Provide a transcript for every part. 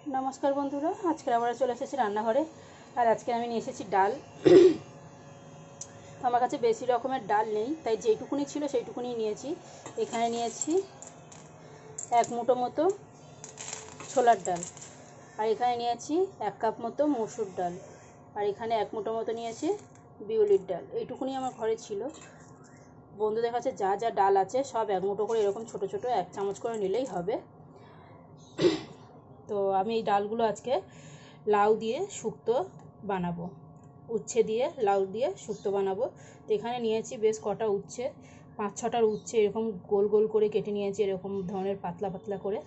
नमस्कार बंधुरा आज के आबार चले एसेছি রান্নাঘরে। আর আজকে আমি নিয়ে এসেছি ডাল। আমার কাছে বেশি রকমের ডাল নেই, তাই যেটুকুনি ছিল সেইটুকুনি নিয়েছি। এখানে নিয়েছি এক মুঠো মতো ছোলার ডাল, আর এখানে নিয়েছি 1 কাপ মতো মসুর ডাল, আর এখানে 1 মুঠো মতো নিয়েছি বিউলির ডাল। এইটুকুনি আমার ঘরে ছিল। বন্ধুদের কাছে যা যা ডাল আছে সব 1 মুঠো করে এরকম ছোট ছোট 1 চামচ করে নিলেই হবে। তো আমি এই ডালগুলো আজকে লাউ দিয়ে শুক্তো বানাবো, উচ্ছে দিয়ে লাউ দিয়ে শুক্তো বানাবো। তো এখানে নিয়েছি বেশ কটা উচ্ছে, 5-6টার উচ্ছে এরকম গোল গোল করে কেটে নিয়েছি, এরকম ধরনের পাতলা পাতলা করে।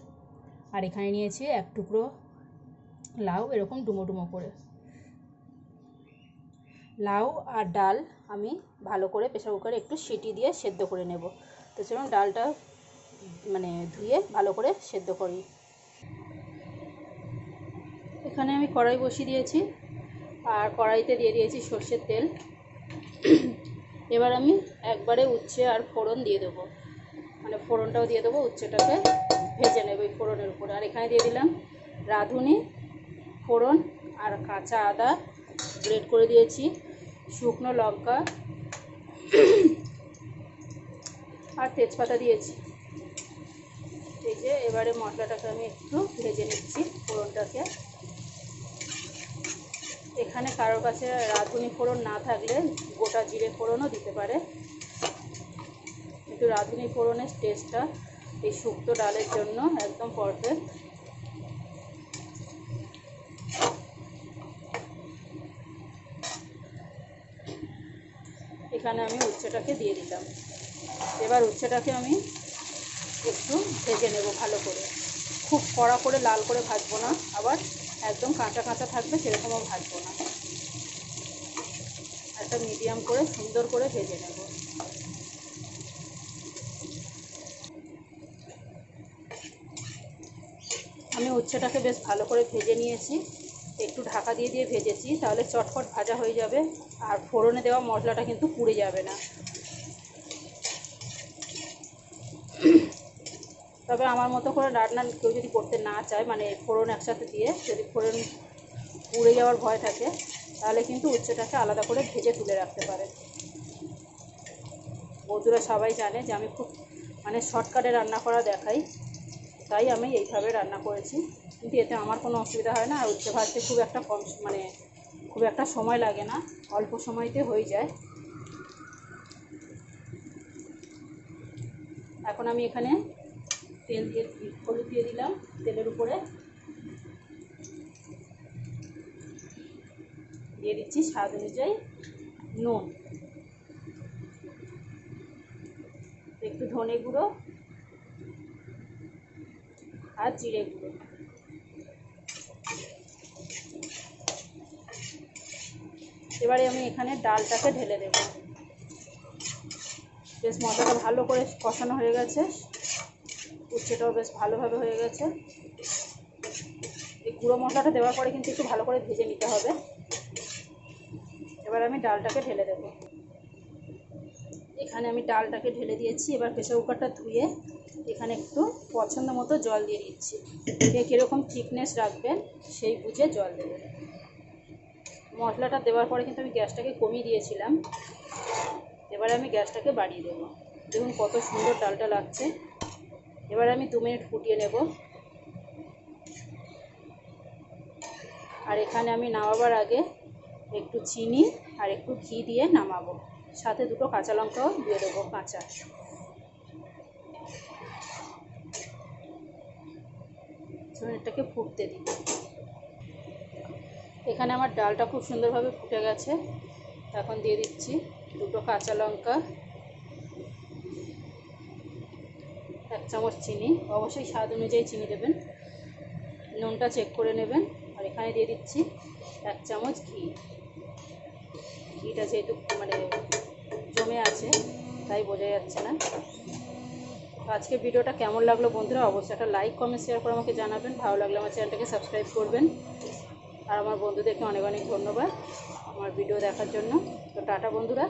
আর এখানে নিয়েছি 1 টুকরো লাউ এরকম ডুমো ডুমো করে। লাউ আর ডাল আমি ভালো করে প্রেসার কুকারে একটু সিটি দিয়ে সেদ্ধ করে নেব। তো চলুন ডালটা ধুয়ে ভালো করে সেদ্ধ করি। এখানে আমি কড়াই বসিয়ে দিয়েছি, আর কড়াইতে দিয়ে দিয়েছি সর্ষের তেল। এবার আমি একবারে উচ্ছে আর ফোড়ন দিয়ে দেবো, ফোড়নটাও দিয়ে দেবো, উচ্ছেটাকে ভেজে নেব এই ফোড়নের উপরে। আর এখানে দিয়ে দিলাম রাঁধুনি ফোড়ন আর কাঁচা আদা গ্রেট করে দিয়েছি, শুকনো লঙ্কা আর তেজপাতা দিয়েছি। এই যে এবারে মশলাটাকে আমি একটু ভেজে নিচ্ছি ফোড়নটাকে। এখানে কারোর কাছে রাঁধুনি ফোড়ন না থাকলে গোটা জিরে ফোড়নও দিতে পারে, কিন্তু রাঁধুনি ফোড়নের টেস্টটা এই শুক্তো ডালের জন্য একদম পারফেক্ট। এখানে আমি উচ্ছেটাকে দিয়ে দিলাম। এবার উচ্ছেটাকে আমি একটু ভেজে নেব ভালো করে, খুব কড়া করে লাল করে ভাজবো না, আবার একদম কাঁচা কাঁচা থাকবে সেরকমও ভাজবো না, একটা মিডিয়াম করে সুন্দর করে ভেজে নেব। আমি উচ্ছেটাকে বেশ ভালো করে ভেজে নিয়েছি, একটু ঢাকা দিয়ে দিয়ে ভেজেছি, তাহলে চটপট ভাজা হয়ে যাবে আর ফোড়নে দেওয়া মশলাটা কিন্তু পুড়ে যাবে না। তবে আমার মতো করে রান্না কেউ যদি করতে না চায়, ফোড়ন একসাথে দিয়ে যদি ফোড়ন পুড়ে যাওয়ার ভয় থাকে, তাহলে কিন্তু উচ্ছেটাকে আলাদা করে ভেজে তুলে রাখতে পারে। বন্ধুরা সবাই জানে যে আমি খুব শর্টকাটে রান্না করা দেখাই, তাই আমি এইভাবে রান্না করেছি, কিন্তু এতে আমার কোনো অসুবিধা হয় না। আর উচ্ছে ভাজতে খুব একটা খুব একটা সময় লাগে না, অল্প সময়তে হয়ে যায়। এখন আমি এখানে তেল দিয়ে হলুদ দিয়ে দিলাম তেলের উপরে, দিয়ে দিচ্ছি স্বাদ অনুযায়ী নুন, একটু ধনে গুঁড়ো আর জিরে গুঁড়ো। এবারে আমি এখানে ডালটাকে ঢেলে দেব। বেশ মশলাটা ভালো করে কষানো হয়ে গেছে, উচ্ছেটাও বেশ ভালোভাবে হয়ে গেছে। এই গুঁড়ো মশলাটা দেওয়ার পরে কিন্তু একটু ভালো করে ভেজে নিতে হবে। এবার আমি ডালটাকে ঢেলে দেব। এখানে আমি ডালটাকে ঢেলে দিয়েছি। এবার প্রেসার কুকারটা ধুয়ে এখানে একটু পছন্দ মতো জল দিয়ে দিচ্ছি। কীরকম থিকনেস রাখবেন সেই বুঝে জল দেবেন। মশলাটা দেওয়ার পরে কিন্তু আমি গ্যাসটাকে কমিয়ে দিয়েছিলাম, এবারে আমি গ্যাসটাকে বাড়িয়ে দেবো। দেখুন কত সুন্দর ডালটা লাগছে। এবার আমি 2 মিনিট ফুটিয়ে নেব। আর এখানে আমি নামাবার আগে একটু চিনি আর একটু ঘি দিয়ে নামাবো, সাথে 2টো কাঁচা লঙ্কাও দিয়ে দেবো কাঁচা। এটাকে ফুটতে দিই। এখানে আমার ডালটা খুব সুন্দরভাবে ফুটে গেছে। এখন দিয়ে দিচ্ছি 2টো কাঁচা লঙ্কা, 1 চামচ চিনি, অবশ্যই স্বাদ অনুযায়ী চিনি দেবেন, নুনটা চেক করে নেবেন। আর এখানে দিয়ে দিচ্ছি 1 চামচ ঘি। ঘিটা যেহেতু জমে আছে তাই বোঝা যাচ্ছে না। আজকে ভিডিওটা কেমন লাগলো বন্ধুরা অবশ্যই একটা লাইক কমেন্ট শেয়ার করে আমাকে জানাবেন। ভালো লাগলে আমার চ্যানেলটাকে সাবস্ক্রাইব করবেন। আর আমার বন্ধুদেরকে অনেক অনেক ধন্যবাদ আমার ভিডিও দেখার জন্য। তো টাটা বন্ধুরা।